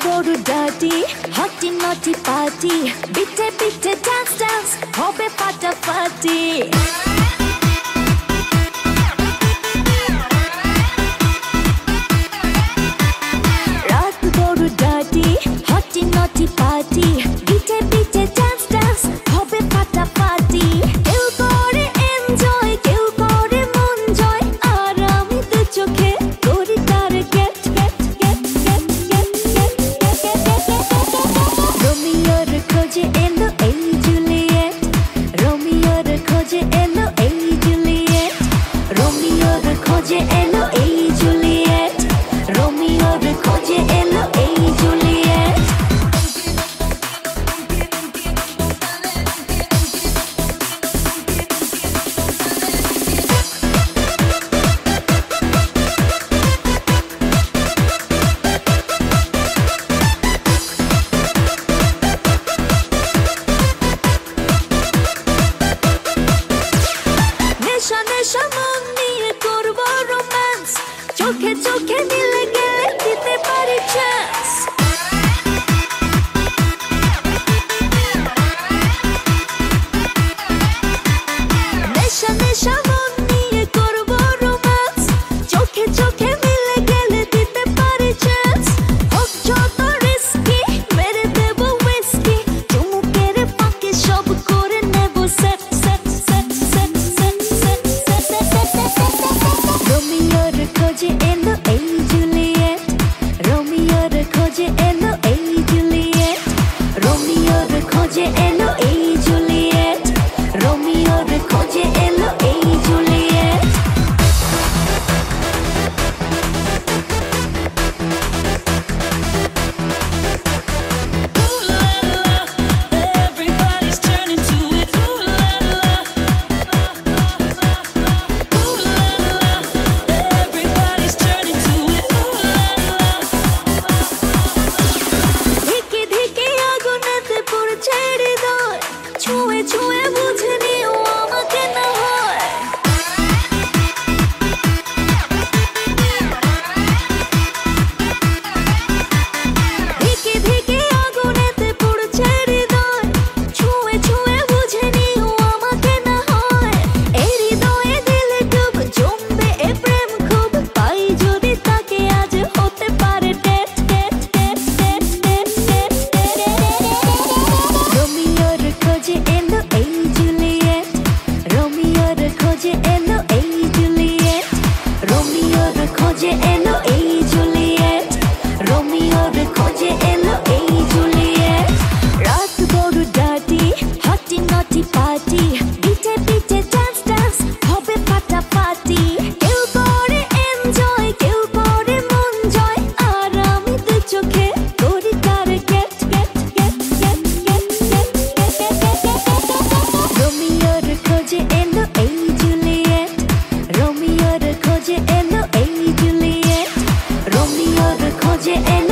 বড় ডাটি হটি নটি পার্টি বিটে বিটে ডান্স ডান্স হবে ফাটাফাটি রাত বড় ডাটি হটি নটি পার্টি বিটে বিটে ডান্স ডান্স হবে ফাটাফাটি কেউ করে এনজয় কেউ করে মন জয় আর আমি তো চোখে করি তার get get get get get get রোমিওর খোঁজে এলো এই জুলিয়েট রোমিওর খোঁজে এলো এই জুলিয়েট রোমিওর খোঁজে এলো এই জুলিয়েট রোমিওর খোঁজে এলো এই জুলিয়েট নেশা নেশা মন নিয়ে করবো রোম্যান্স চোখে চোখে মিলে গেলে দিতে পারি চান্স নেশা নেশা মন নিয়ে করবো রোম্যান্স চোখে চোখে মিলে গেলে দিতে পারি চান্স হোক যত রিস্কি মেরে দেবো উইস্কি চুমুকের ফাঁকে সব করে নেবো set set set set set set রোমিওর খোঁজে এলো এই জুলিয়েট রোমিওর খোঁজে এলো এই জুলিয়েট রোমিওর খোঁজে এলো এই জুলিয়েট রোমিওর খোঁজে এলো এই Juliet Everybody's turning to it. Ooh la la. Ooh la la. Everybody's turning to it. Ooh la la. ধিকে ধিকে আগুনেতে পড়ছে হৃদয় ছুঁয়ে ছুঁয়ে বুঝে নিও আমাকে না হয় ধিকে ধিকে আগুনেতে পড়ছে হৃদয় ছুঁয়ে ছুঁয়ে বুঝে নিও আমাকে না হয় এই হৃদয়ে দিলে ডুব জমবে এ প্রেম খুব পাই যদি তাকে আজ হতে পারে date date date date date date রোমিওর খোঁজে এলো এই জুলিয়েট রোমিওর খোঁজে এলো এই জুলিয়েট রোমিওর খোঁজে এলো এই জুলিয়েট রোমিওর খোঁজে এলো এই জুলিয়েট রাত বড় ডাটি হটি নটি পার্টি বিটে বিটে ডান্স ডান্স হবে ফাটাফাটি কেউ করে এনজয় কেউ করে মন জয় আর আমি তো চোখে করি তার get get get get get get get রোমিওর খোঁজে এলো এই জুলিয়েট রোমিওর খোঁজে এলো এই জুলিয়েট রোমিওর খোঁজে এলো